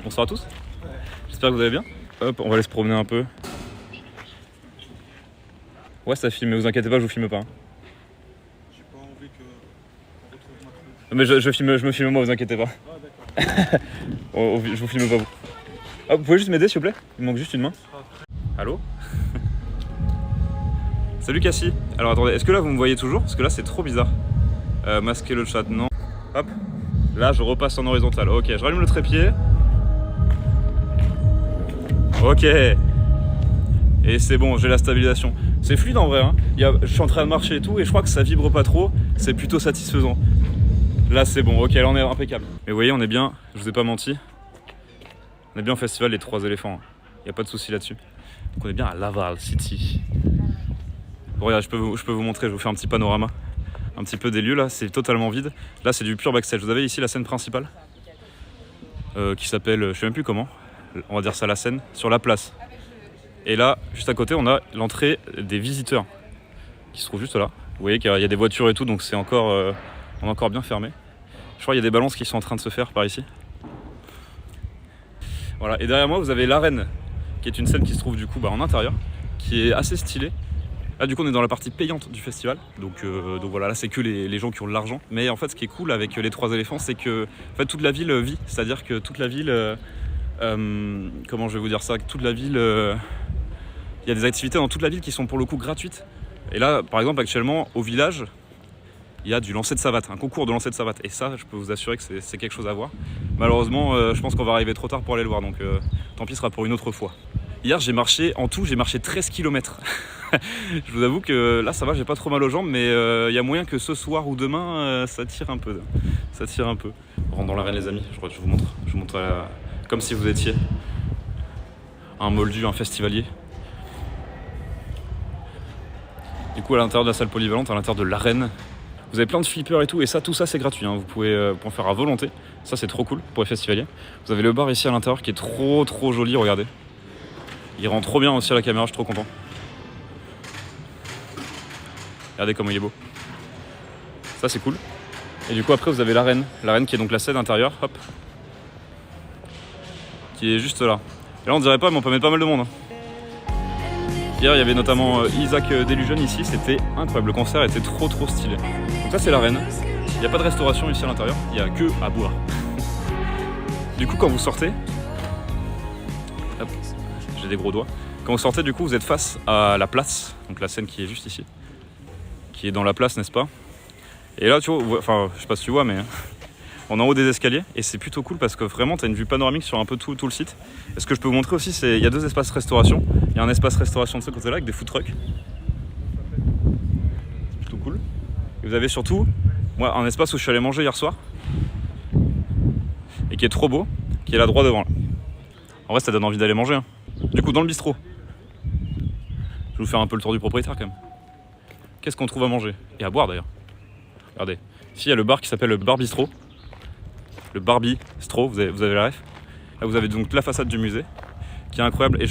Bonsoir à tous. J'espère que vous allez bien. Hop, on va aller se promener un peu. Ouais, ça filme, mais vous inquiétez pas, je vous filme pas. J'ai pas envie qu'on retrouve ma troupe. Mais je me filme moi, vous inquiétez pas. Ah d'accord. Je vous filme pas vous. Ah, vous pouvez juste m'aider s'il vous plaît? Il me manque juste une main. Allô? Salut Cassie. Alors attendez, est-ce que là vous me voyez toujours? Parce que là c'est trop bizarre. Masquer le chat, non. Hop. Là je repasse en horizontal. Ok, je rallume le trépied. Ok. Et c'est bon, j'ai la stabilisation. C'est fluide en vrai, hein. Je suis en train de marcher et tout, et je crois que ça vibre pas trop. C'est plutôt satisfaisant. Là c'est bon, ok, là on est impeccable. Mais vous voyez, on est bien, je vous ai pas menti. On est bien au festival des 3 éléphants. Y a pas de souci là-dessus. Donc on est bien à Laval City. Bon, regarde, je peux vous montrer, je vous fais un petit panorama. Un petit peu des lieux là, c'est totalement vide. Là c'est du pur backstage. Vous avez ici la scène principale. Qui s'appelle, je sais même plus comment. On va dire ça la scène, sur la place. Et là, juste à côté, on a l'entrée des visiteurs. Qui se trouve juste là. Vous voyez qu'il y a des voitures et tout, donc c'est encore, on est encore bien fermé. Je crois qu'il y a des balances qui sont en train de se faire par ici. Voilà, et derrière moi vous avez l'arène, qui est une scène qui se trouve du coup en intérieur, qui est assez stylée. Là du coup on est dans la partie payante du festival, donc voilà, là c'est que les gens qui ont de l'argent. Mais en fait ce qui est cool avec les 3 éléphants, c'est que en fait, toute la ville vit, c'est-à-dire que toute la ville, comment je vais vous dire ça, toute la ville, il y a des activités dans toute la ville qui sont pour le coup gratuites. Et là par exemple actuellement au village, il y a du lancer de savate, un concours de lancer de savate. Et ça, je peux vous assurer que c'est quelque chose à voir. Malheureusement, je pense qu'on va arriver trop tard pour aller le voir, donc tant pis, ce sera pour une autre fois. Hier, j'ai marché 13 km. Je vous avoue que là, ça va, j'ai pas trop mal aux jambes, mais il y a moyen que ce soir ou demain, ça tire un peu. Ça tire un peu. On rentre dans l'arène, les amis, je vous montre. Je vous montre comme si vous étiez un moldu, un festivalier. Du coup, à l'intérieur de la salle polyvalente, à l'intérieur de l'arène, vous avez plein de flippers et tout, et ça, tout ça c'est gratuit, hein. Vous pouvez en faire à volonté, ça c'est trop cool pour les festivaliers. Vous avez le bar ici à l'intérieur qui est trop joli, regardez. Il rend trop bien aussi à la caméra, je suis trop content. Regardez comment il est beau. Ça c'est cool. Et du coup après vous avez l'arène qui est donc la scène intérieure, hop. Qui est juste là. Et là on dirait pas, mais on peut mettre pas mal de monde, hein. Hier il y avait notamment Isaac Delusion ici, c'était incroyable, le concert était trop stylé. Donc ça c'est l'arène, il n'y a pas de restauration ici à l'intérieur, il n'y a que à boire. Du coup quand vous sortez, hop, j'ai des gros doigts, quand vous sortez du coup vous êtes face à la place, donc la scène qui est juste ici, qui est dans la place n'est-ce pas? Et là tu vois, enfin je sais pas si tu vois mais on est en haut des escaliers et c'est plutôt cool parce que vraiment tu as une vue panoramique sur un peu tout le site. Et ce que je peux vous montrer aussi, c'est il y a 2 espaces restauration. Il y a un espace restauration de ce côté-là avec des food trucks. C'est plutôt cool. Et vous avez surtout, moi, un espace où je suis allé manger hier soir et qui est trop beau, qui est là droit devant. Là. En vrai, ça donne envie d'aller manger. Hein. Du coup, dans le bistrot, je vais vous faire un peu le tour du propriétaire quand même. Qu'est-ce qu'on trouve à manger? Et à boire d'ailleurs. Regardez. Ici, il y a le bar qui s'appelle le Bar Bistrot. Le Barbie Stro, vous avez la ref. Là vous avez donc la façade du musée qui est incroyable et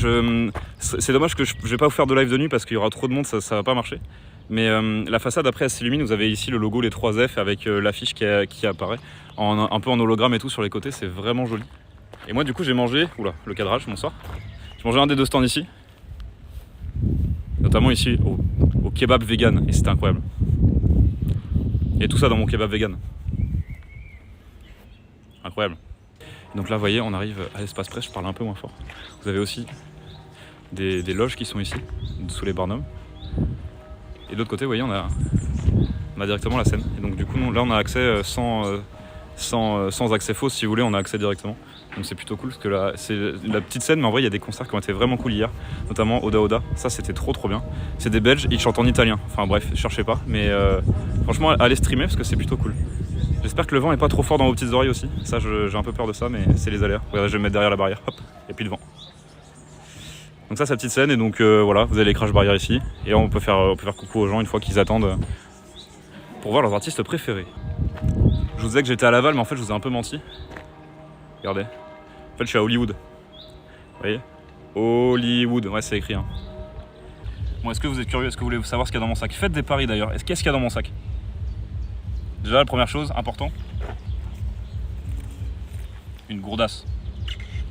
c'est dommage que je vais pas vous faire de live de nuit parce qu'il y aura trop de monde, ça va pas marcher. Mais la façade après elle s'illumine, vous avez ici le logo, les 3 F avec l'affiche qui apparaît un peu en hologramme et tout sur les côtés, c'est vraiment joli. Et moi du coup j'ai mangé, oula le cadrage, bonsoir. J'ai mangé un des 2 stands ici, notamment ici au kebab vegan et c'était incroyable. Et tout ça dans mon kebab vegan. Incroyable. Donc là, vous voyez, on arrive à l'espace presse, je parle un peu moins fort. Vous avez aussi des loges qui sont ici, sous les barnums. Et de l'autre côté, vous voyez, on a directement la scène. Et donc du coup, là, on a accès sans accès faux, si vous voulez, on a accès directement. Donc c'est plutôt cool, parce que là, c'est la petite scène, mais en vrai, il y a des concerts qui ont été vraiment cool hier. Notamment Oda Oda, ça c'était trop bien. C'est des Belges, ils chantent en italien. Enfin bref, cherchez pas, mais franchement, allez streamer, parce que c'est plutôt cool. J'espère que le vent est pas trop fort dans vos petites oreilles aussi. Ça, j'ai un peu peur de ça, mais c'est les aléas. Regardez, je vais me mettre derrière la barrière, hop, et puis le vent. Donc ça, c'est la petite scène, et donc voilà, vous avez les crash barrières ici. Et là, on peut faire coucou aux gens une fois qu'ils attendent pour voir leurs artistes préférés. Je vous disais que j'étais à Laval, mais en fait, je vous ai un peu menti. Regardez. En fait, je suis à Hollywood. Vous voyez? Hollywood, ouais, c'est écrit. Hein. Bon, est-ce que vous êtes curieux? Est-ce que vous voulez savoir ce qu'il y a dans mon sac? Faites des paris d'ailleurs. Qu'est-ce qu'il y a dans mon sac? Déjà, la première chose, important, une gourdasse.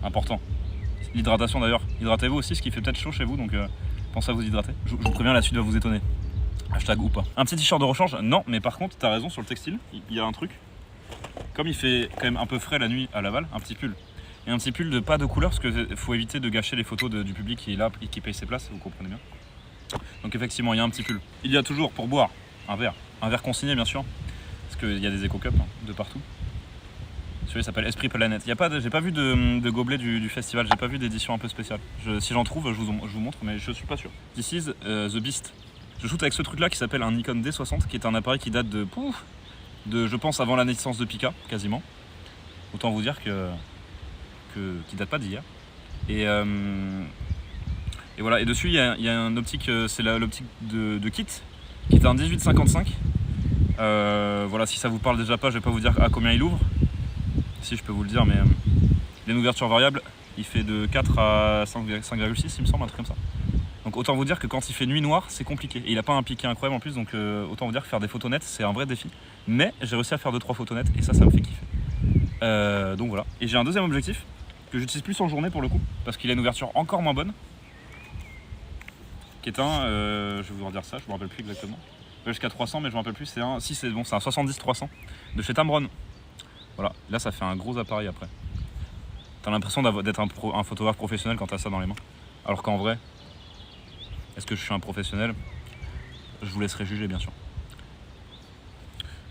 important. L'hydratation d'ailleurs, hydratez-vous aussi, ce qui fait peut-être chaud chez vous, donc pensez à vous hydrater. Je vous préviens, la suite va vous étonner. Hashtag ou pas. Un petit t-shirt de rechange? Non, mais par contre, t'as raison sur le textile, il y a un truc. Comme il fait quand même un peu frais la nuit à Laval, un petit pull. Et un petit pull de pas de couleur, parce qu'il faut éviter de gâcher les photos du public qui est là et qui paye ses places, vous comprenez bien. Donc effectivement, il y a un petit pull. Il y a toujours pour boire un verre consigné bien sûr, parce qu'il y a des éco-cups de partout. Celui-là s'appelle Esprit Planète. J'ai pas vu de gobelet du festival, j'ai pas vu d'édition un peu spéciale. Si j'en trouve, je vous montre, mais je suis pas sûr. This is The Beast. Je shoot avec ce truc là qui s'appelle un Nikon D60, qui est un appareil qui date de je pense avant la naissance de Pika, quasiment. Autant vous dire qui date pas d'hier. Et voilà, et dessus il y a un optique, c'est l'optique de Kit, qui est un 18-55. Voilà, si ça vous parle déjà pas, je vais pas vous dire à combien il ouvre. Si je peux vous le dire, mais il a une ouverture variable, il fait de 4 à 5,6 il me semble, un truc comme ça. Donc autant vous dire que quand il fait nuit noire, c'est compliqué. Et il a pas un piqué incroyable en plus, donc autant vous dire que faire des photos nettes, c'est un vrai défi. Mais j'ai réussi à faire 2-3 photos nettes et ça me fait kiffer. Donc voilà. Et j'ai un deuxième objectif que j'utilise plus en journée pour le coup, parce qu'il a une ouverture encore moins bonne. Qui est je vais vous redire ça, je me rappelle plus exactement. Jusqu'à 300, mais je me rappelle plus, c'est un 70-300 de chez Tamron. Voilà, là ça fait un gros appareil après. T'as l'impression d'être un photographe professionnel quand t'as ça dans les mains. Alors qu'en vrai, est-ce que je suis un professionnel? Je vous laisserai juger bien sûr.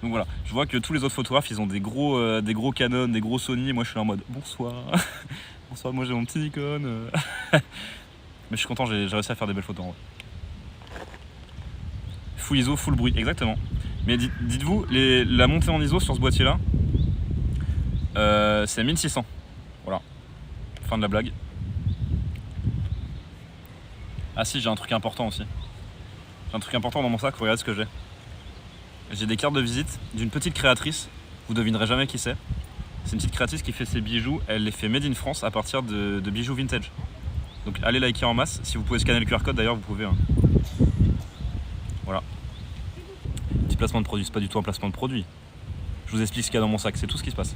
Donc voilà, je vois que tous les autres photographes ils ont des gros Canon, des gros Sony, et moi je suis là en mode bonsoir. Bonsoir, moi j'ai mon petit Nikon. Mais je suis content, j'ai réussi à faire des belles photos en vrai. Full ISO, full bruit, exactement. Mais dites-vous, la montée en ISO sur ce boîtier là, c'est 1600. Voilà. Fin de la blague. Ah si, j'ai un truc important aussi. J'ai un truc important dans mon sac, regardez ce que j'ai. J'ai des cartes de visite d'une petite créatrice. Vous devinerez jamais qui c'est. C'est une petite créatrice qui fait ses bijoux. Elle les fait made in France à partir de bijoux vintage. Donc allez liker en masse. Si vous pouvez scanner le QR code d'ailleurs, vous pouvez. Hein. Voilà. Petit placement de produit, c'est pas du tout un placement de produit. Je vous explique ce qu'il y a dans mon sac, c'est tout ce qui se passe.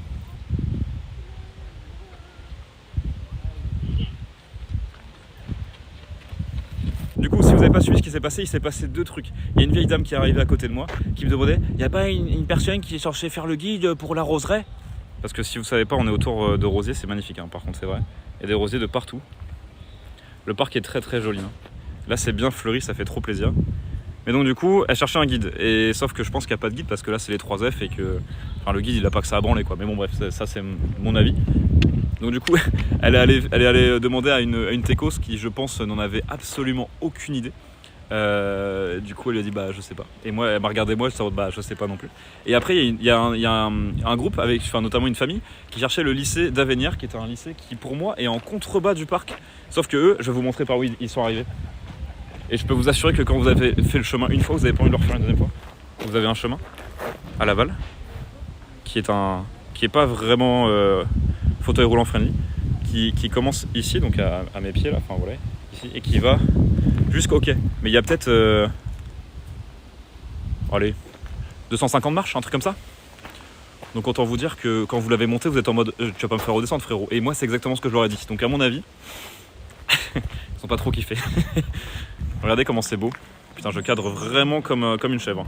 Du coup, si vous n'avez pas suivi ce qui s'est passé, il s'est passé deux trucs. Il y a une vieille dame qui est arrivée à côté de moi, qui me demandait, il n'y a pas une personne qui est censée faire le guide pour la roseraie? Parce que si vous ne savez pas, on est autour de rosiers, c'est magnifique, hein, par contre c'est vrai. Il y a des rosiers de partout. Le parc est très très joli. Hein. Là c'est bien fleuri, ça fait trop plaisir. Mais donc du coup, elle cherchait un guide. Et sauf que je pense qu'il n'y a pas de guide parce que là c'est les 3 F et que... Enfin le guide il n'a pas que ça à branler quoi. Mais bon bref, ça c'est mon avis. Donc du coup, elle est allée demander à une techos qui, je pense, n'en avait absolument aucune idée. Du coup, elle lui a dit bah je sais pas. Et moi, elle m'a regardé moi, je suis bah je sais pas non plus. Et après, il y a un groupe avec, enfin notamment une famille qui cherchait le lycée d'Avenières, qui est un lycée qui pour moi est en contrebas du parc. Sauf que eux, je vais vous montrer par où ils sont arrivés. Et je peux vous assurer que quand vous avez fait le chemin une fois, vous n'avez pas envie de le refaire une deuxième fois. Vous avez un chemin à Laval qui est pas vraiment fauteuil roulant friendly, qui commence ici, donc à mes pieds là, enfin voilà, ici, et qui va jusqu'au quai. Mais il y a peut-être allez, 250 marches, un truc comme ça. Donc autant vous dire que quand vous l'avez monté, vous êtes en mode tu vas pas me faire redescendre frérot. Et moi c'est exactement ce que je leur ai dit. Donc à mon avis, ils sont pas trop kiffés. Regardez comment c'est beau. Putain, je cadre vraiment comme une chèvre.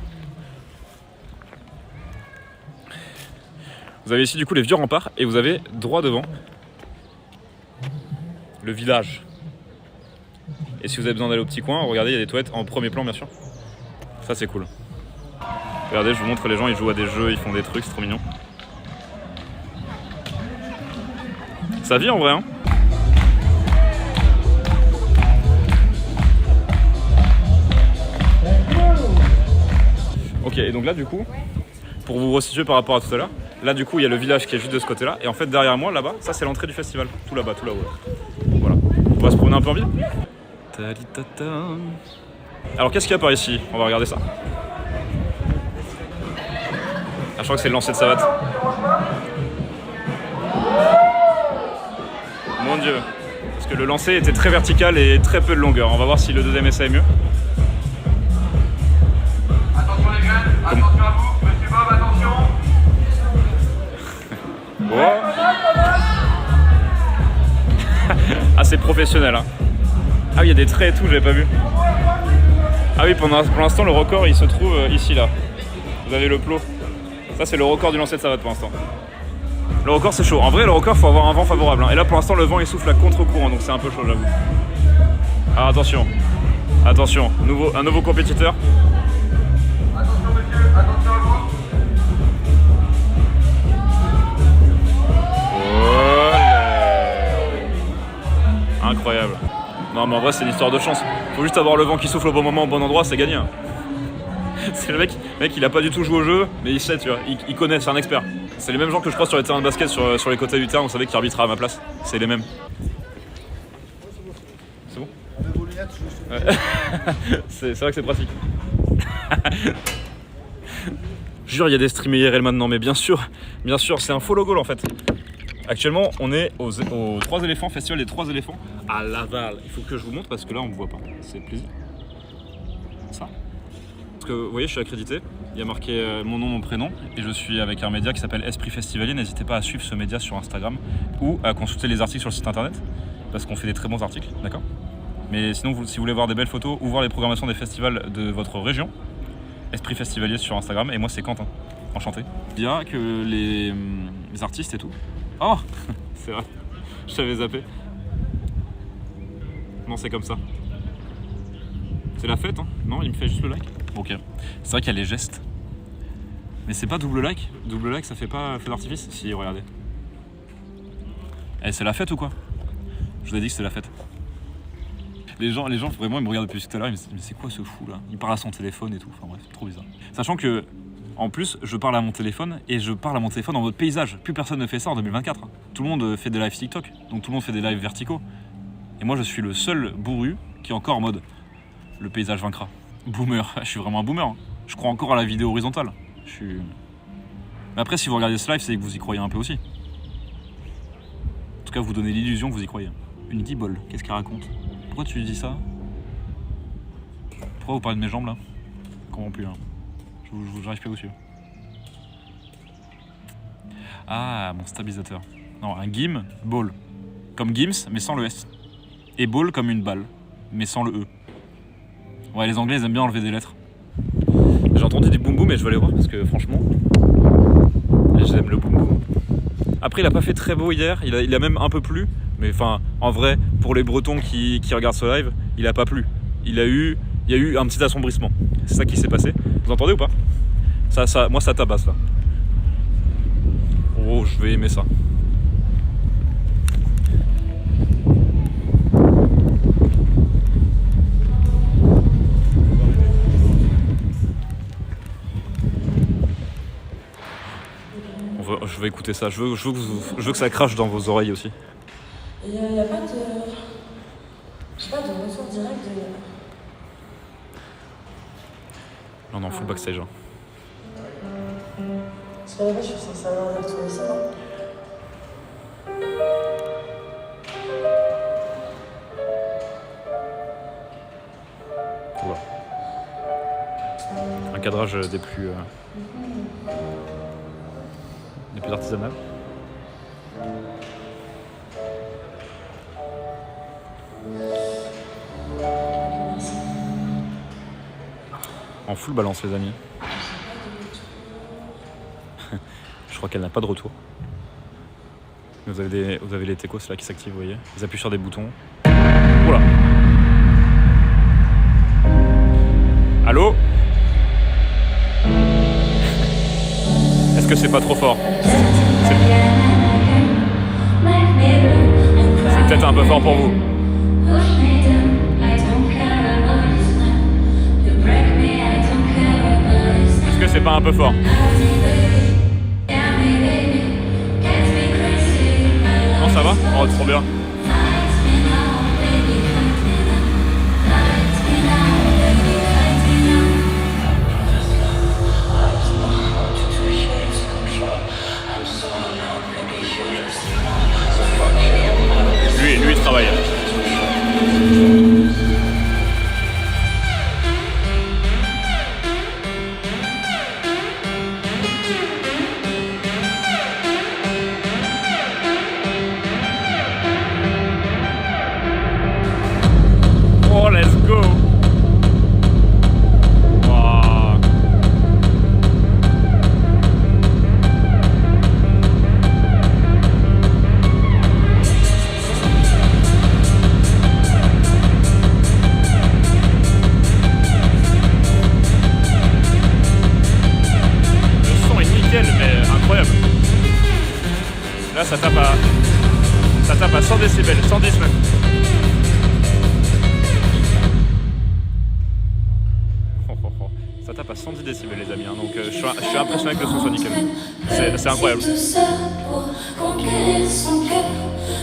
Vous avez ici du coup les vieux remparts et vous avez droit devant le village. Et si vous avez besoin d'aller au petit coin, regardez, il y a des toilettes en premier plan bien sûr. Ça c'est cool. Regardez, je vous montre, les gens ils jouent à des jeux, ils font des trucs, c'est trop mignon. Ça vit en vrai hein. Ok, et donc là du coup, pour vous resituer par rapport à tout à l'heure, là du coup il y a le village qui est juste de ce côté là, et en fait derrière moi là-bas, ça c'est l'entrée du festival, tout là-bas, tout là-haut. Voilà, on va se promener un peu en ville. Alors qu'est-ce qu'il y a par ici? On va regarder ça. Ah, je crois que c'est le lancer de savate. Mon dieu, parce que le lancer était très vertical et très peu de longueur, on va voir si le deuxième essai est mieux. Attention à vous, monsieur Bob, attention. Oh. c'est professionnel. Hein. Ah oui, il y a des traits et tout, j'avais pas vu. Ah oui, pour l'instant, le record, il se trouve ici, là. Vous avez le plot. Ça, c'est le record du lancer de savate pour l'instant. Le record, c'est chaud. En vrai, le record, faut avoir un vent favorable. Hein. Et là, pour l'instant, le vent, il souffle à contre-courant, donc c'est un peu chaud, j'avoue. Alors, attention. Attention, un nouveau compétiteur. Attention monsieur, attention à vous. Incroyable. Non mais en vrai c'est une histoire de chance. Faut juste avoir le vent qui souffle au bon moment, au bon endroit, c'est gagné. Hein. C'est le mec, il a pas du tout joué au jeu, mais il sait, tu vois, il connaît, c'est un expert. C'est les mêmes gens que je crois sur les terrains de basket, sur les côtés du terrain, vous savez, qui arbitrera à ma place. C'est les mêmes. C'est bon ? Avec vos lunettes, je suis... Ouais. C'est vrai que c'est pratique. Jure, il y a des streams IRL maintenant, mais bien sûr, c'est un follow goal en fait. Actuellement, on est aux 3 éléphants, festival des 3 éléphants à Laval. Il faut que je vous montre parce que là, on me voit pas. C'est plaisir. Ça. Parce que vous voyez, je suis accrédité. Il y a marqué mon nom, mon prénom, et je suis avec un média qui s'appelle Esprit Festivalier. N'hésitez pas à suivre ce média sur Instagram ou à consulter les articles sur le site internet parce qu'on fait des très bons articles, d'accord ? Mais sinon, si vous voulez voir des belles photos ou voir les programmations des festivals de votre région, Esprit Festivalier sur Instagram, et moi c'est Quentin. Enchanté. Il y a que les artistes et tout. Oh, c'est vrai, je t'avais zappé. Non, c'est comme ça. C'est la fête, hein? Non, il me fait juste le like. Ok. C'est vrai qu'il y a les gestes. Mais c'est pas double like? Double like, ça fait pas feu d'artifice? Si, regardez. Eh, c'est la fête ou quoi? Je vous ai dit que c'était la fête. Les gens vraiment, ils me regardent depuis tout à l'heure, ils me disent mais c'est quoi ce fou là? Il parle à son téléphone et tout. Enfin bref, c'est trop bizarre. Sachant que, en plus, je parle à mon téléphone et je parle à mon téléphone en mode paysage. Plus personne ne fait ça en 2024. Tout le monde fait des lives TikTok, donc tout le monde fait des lives verticaux. Et moi, je suis le seul bourru qui est encore en mode le paysage vaincra. Boomer, je suis vraiment un boomer. Hein. Je crois encore à la vidéo horizontale. Mais après, si vous regardez ce live, c'est que vous y croyez un peu aussi. En tout cas, vous donnez l'illusion que vous y croyez. Une guibole, qu'est-ce qu'elle raconte? Pourquoi tu dis ça? Pourquoi vous parlez de mes jambes là? Je comprends plus. Hein. J'arrive plus à vous suivre. Ah, mon stabilisateur. Non, un gim, ball. Comme Gims, mais sans le S. Et ball comme une balle, mais sans le E. Ouais, les Anglais, ils aiment bien enlever des lettres. J'ai entendu des boum boum et je vais aller voir parce que franchement, j'aime le boum boum. Après, il a pas fait très beau hier, il a même un peu plu. Mais enfin, en vrai, pour les Bretons qui regardent ce live, il a pas plu. Il y a eu un petit assombrissement. C'est ça qui s'est passé. Vous entendez ou pas? Moi, ça tabasse là. Oh, je vais aimer ça. Je vais écouter ça. Je veux que ça crache dans vos oreilles aussi. Et il n'y a pas de... Je sais pas, de retour direct de... Non, non, full backstage. Hein. Parce que là-bas, je suis censée avoir un retour ici, non? Oula. Un cadrage des plus artisanales. En full balance les amis. Je crois qu'elle n'a pas de retour. Vous avez les techos là qui s'activent, vous voyez. Ils appuient sur des boutons. Oula. Allô? Est-ce que c'est pas trop fort? C'est peut-être un peu fort pour vous. Est-ce que c'est pas un peu fort? Non, ça va? Oh, trop bien. Lui, il travaille. à 100 décibels, 110 même. Ça tape à 110 décibels les amis, hein. Donc je suis impressionné avec le son sonique. C'est incroyable. Tout ça pour conquérir son cœur.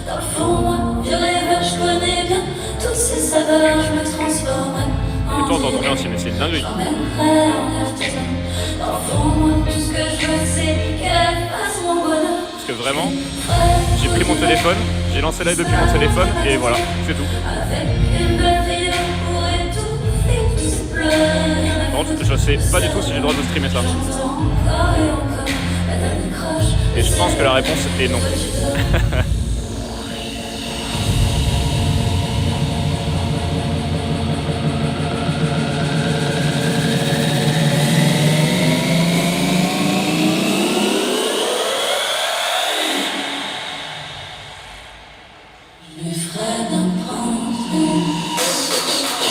Dans le fond, moi, je rêve, je connais bien toutes ces saveurs, je me transforme en Et toi t'entends bien aussi, mais c'est une dinguerie. j'emmènerai en artisan. Dans le fond, moi, tout ce que je veux, c'est qu'elle fasse mon bonheur. Parce que vraiment, j'ai pris mon téléphone, j'ai lancé live depuis mon téléphone et voilà, c'est tout. Avec une belle fille, on pourrait tout et tous ces pleurs. Par contre, je sais pas du tout si j'ai le droit de streamer ça. Et je pense que la réponse est non.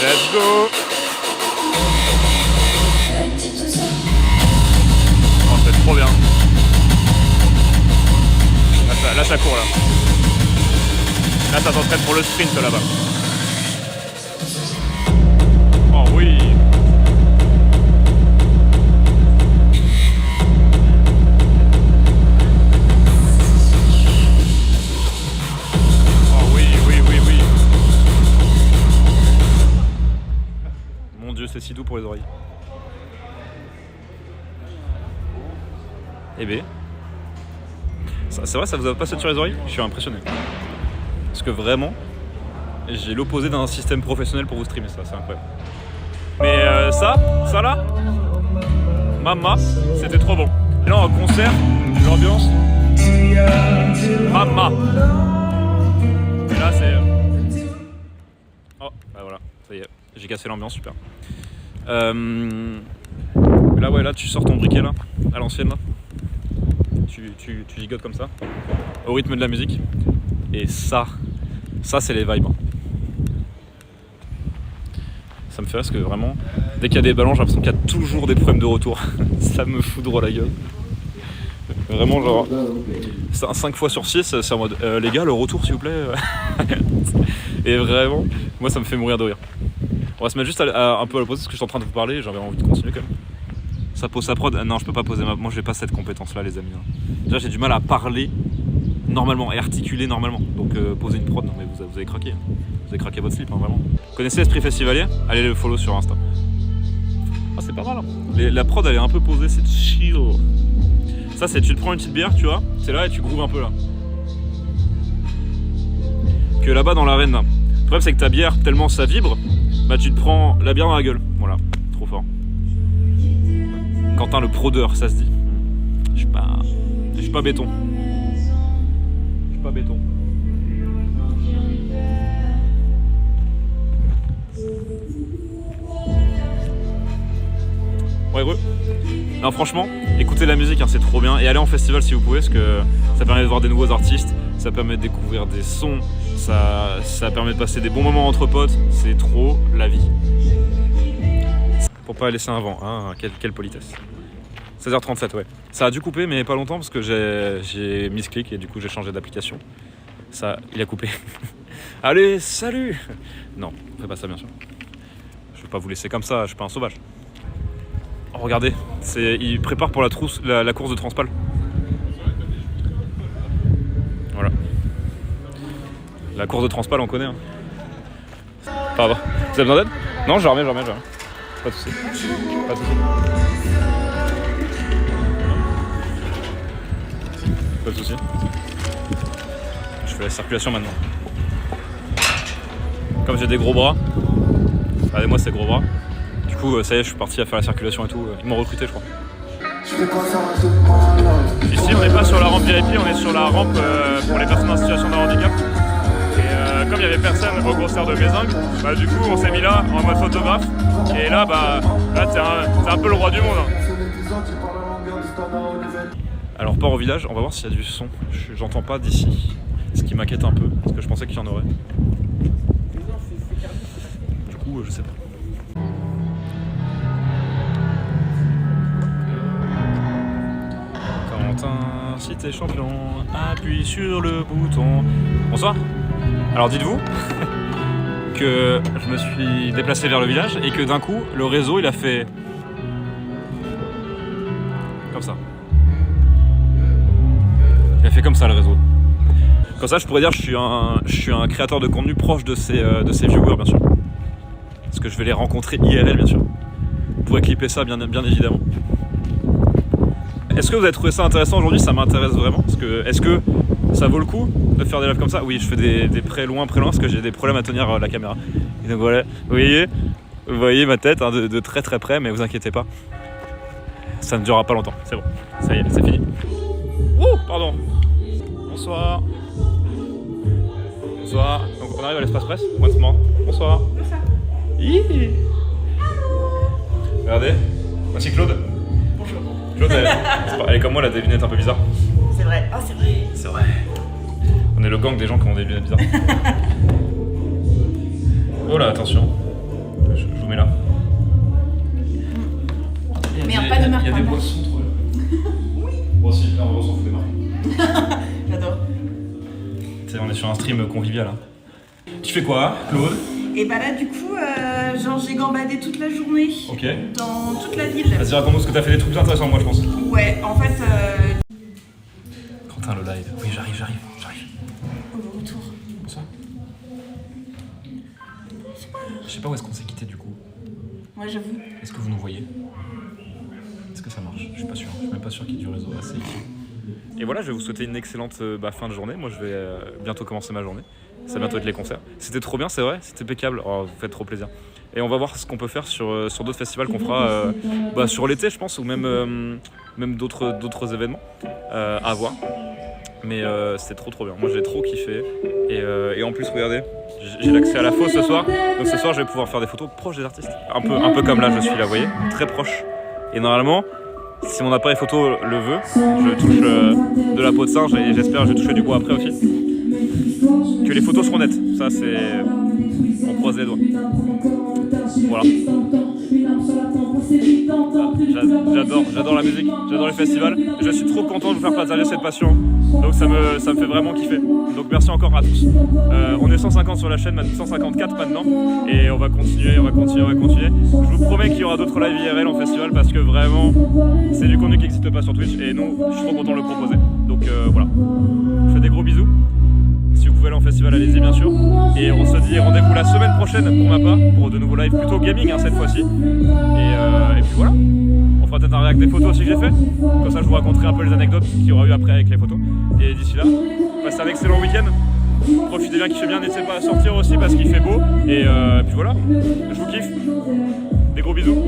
Let's go! Oh, c'est trop bien. Là, ça court là. Là, ça s'entraîne pour le sprint là-bas. Oh oui! Oh oui, oui, oui, oui. Mon Dieu, c'est si doux pour les oreilles. Eh bien, c'est vrai, ça vous a pas sauté sur les oreilles? Je suis impressionné. Parce que vraiment, j'ai l'opposé d'un système professionnel pour vous streamer ça, c'est incroyable. Mais ça là, Mama, c'était trop bon. Et là en concert, l'ambiance, Mama. Et là c'est... Oh, bah voilà, ça y est, j'ai cassé l'ambiance, super. Là ouais, là tu sors ton briquet là, à l'ancienne là. Tu gigotes comme ça, au rythme de la musique. Et ça c'est les vibes. Ça me fait rire parce que vraiment, dès qu'il y a des ballons, j'ai l'impression qu'il y a toujours des problèmes de retour. Ça me fout droit la gueule. Vraiment genre, 5 fois sur 6, c'est en mode, les gars, le retour s'il vous plaît. Et vraiment, moi ça me fait mourir de rire. On va se mettre juste un peu à l'opposé parce que je suis en train de vous parler et j'avais envie de continuer quand même. Ça pose sa prod. Non, je peux pas poser ma... Moi, j'ai pas cette compétence-là, les amis. Déjà, j'ai du mal à parler normalement et articuler normalement. Donc, poser une prod, non, mais vous avez craqué. Vous avez craqué votre slip, hein, vraiment. Vous connaissez Esprit Festivalier? Allez le follow sur Insta. Ah, c'est pas mal. Hein. La prod, elle est un peu posée, c'est chill. Ça, c'est tu te prends une petite bière, tu vois. C'est là et tu grooves un peu là. Que là-bas dans l'arène, là. Le problème, c'est que ta bière, tellement ça vibre, bah tu te prends la bière dans la gueule. Voilà, trop fort. Quentin le prodeur, ça se dit. Je suis pas béton. Je suis pas béton. Ouais, gros. Non, franchement, écoutez la musique, hein, c'est trop bien. Et allez en festival si vous pouvez, parce que ça permet de voir des nouveaux artistes, ça permet de découvrir des sons, ça permet de passer des bons moments entre potes. C'est trop la vie. Pour pas laisser un vent, hein, quelle politesse. 16h37, ouais. Ça a dû couper, mais pas longtemps parce que j'ai mis ce clic et du coup j'ai changé d'application. Ça, il a coupé. Allez, salut! Non, on fait pas ça bien sûr. Je vais pas vous laisser comme ça, je suis pas un sauvage. Oh, regardez, il prépare pour la course de Transpal. Voilà. La course de Transpal, on connaît. Hein. Pas grave. Vous avez besoin d'aide? Non, je remets. Pas de soucis. Pas de soucis. Pas de soucis. Je fais la circulation maintenant. Comme j'ai des gros bras, regardez-moi ces gros bras. Du coup, ça y est, je suis parti à faire la circulation et tout. Ils m'ont recruté, je crois. Ici, on n'est pas sur la rampe VIP, on est sur la rampe pour les personnes en situation de handicap. Et comme il n'y avait personne au concert de Mézingue, bah, du coup, on s'est mis là en mode photographe. Et là, t'es un peu le roi du monde. Hein. Alors, part au village, on va voir s'il y a du son. J'entends pas d'ici, ce qui m'inquiète un peu, parce que je pensais qu'il y en aurait. Du coup, je sais pas. Quentin, si t'es champion, appuie sur le bouton. Bonsoir. Alors dites-vous que je me suis déplacé vers le village et que d'un coup, le réseau il a fait comme ça. Il a fait comme ça le réseau. Comme ça, je pourrais dire que je suis un créateur de contenu proche de ces viewers, bien sûr. Parce que je vais les rencontrer IRL, bien sûr. Vous pourrez clipper ça, bien évidemment. Est-ce que vous avez trouvé ça intéressant aujourd'hui? Ça m'intéresse vraiment. Est-ce que ça vaut le coup de faire des lives comme ça? Oui, je fais des près loin parce que j'ai des problèmes à tenir la caméra. Et donc voilà, vous voyez ma tête hein, de très très près, mais vous inquiétez pas. Ça ne durera pas longtemps, c'est bon. Ça y est, c'est fini. Oh, pardon. Bonsoir. Bonsoir. Donc on arrive à l'espace presse. Bonsoir. Bonsoir. Regardez. Voici Claude. Bonjour. Claude, elle est comme moi, elle a des lunettes un peu bizarres. C'est vrai. Oh, c'est vrai. C'est vrai. On est le gang des gens qui ont des lunettes bizarres. Oh là, attention. Je vous mets là. Merde, pas de marque. Il y a des boissons trop bien. Oui. Moi aussi, là on s'en fout des marques. J'adore. Tu sais, on est sur un stream convivial. Hein. Tu fais quoi, Claude? Et bah là, du coup, genre j'ai gambadé toute la journée. Ok. Dans toute la ville. Vas-y, raconte-nous, parce que t'as fait des trucs plus intéressants, moi, je pense. Ouais, en fait. Quentin, le live. Oui, j'arrive. Au retour. Bonsoir. Je sais pas où est-ce qu'on s'est quitté du coup. Ouais, j'avoue. Est-ce que vous nous voyez? Est-ce que ça marche? Je suis pas sûr. Je suis même pas sûr qu'il y ait du réseau assez. Et voilà, je vais vous souhaiter une excellente fin de journée. Moi, je vais bientôt commencer ma journée. Ça va bientôt être les concerts. C'était trop bien, c'est vrai. C'était impeccable. Oh, vous faites trop plaisir. Et on va voir ce qu'on peut faire sur d'autres festivals qu'on fera sur l'été, je pense, ou même d'autres événements à voir. Mais c'était trop bien. Moi, j'ai trop kiffé. Et en plus, regardez, j'ai l'accès à la fosse ce soir. Donc ce soir, je vais pouvoir faire des photos proches des artistes. Un peu comme là, je suis là, vous voyez, très proche. Et normalement, si mon appareil photo le veut, je touche de la peau de singe et j'espère que je vais toucher du bois après aussi. Que les photos seront nettes, ça c'est... On croise les doigts. Voilà. J'adore la musique, j'adore les festivals. Je suis trop content de vous faire partager cette passion. Donc ça me fait vraiment kiffer. Donc merci encore à tous. On est 150 sur la chaîne, 154 maintenant. Et on va continuer. Je vous promets qu'il y aura d'autres lives IRL en festival parce que vraiment c'est du contenu qui n'existe pas sur Twitch. Et nous, je suis trop content de le proposer. Donc voilà. Je fais des gros bisous. Si vous pouvez aller en festival, allez-y bien sûr. Et on se dit rendez-vous la semaine prochaine pour ma part, pour de nouveaux lives plutôt gaming cette fois-ci. Et puis voilà. On fera peut-être un réact des photos aussi que j'ai fait. Comme ça je vous raconterai un peu les anecdotes qu'il y aura eu après avec les photos. Et d'ici là, passez un excellent week-end. Profitez bien, kiffez bien, n'hésitez pas à sortir aussi parce qu'il fait beau. Et puis voilà, je vous kiffe. Des gros bisous.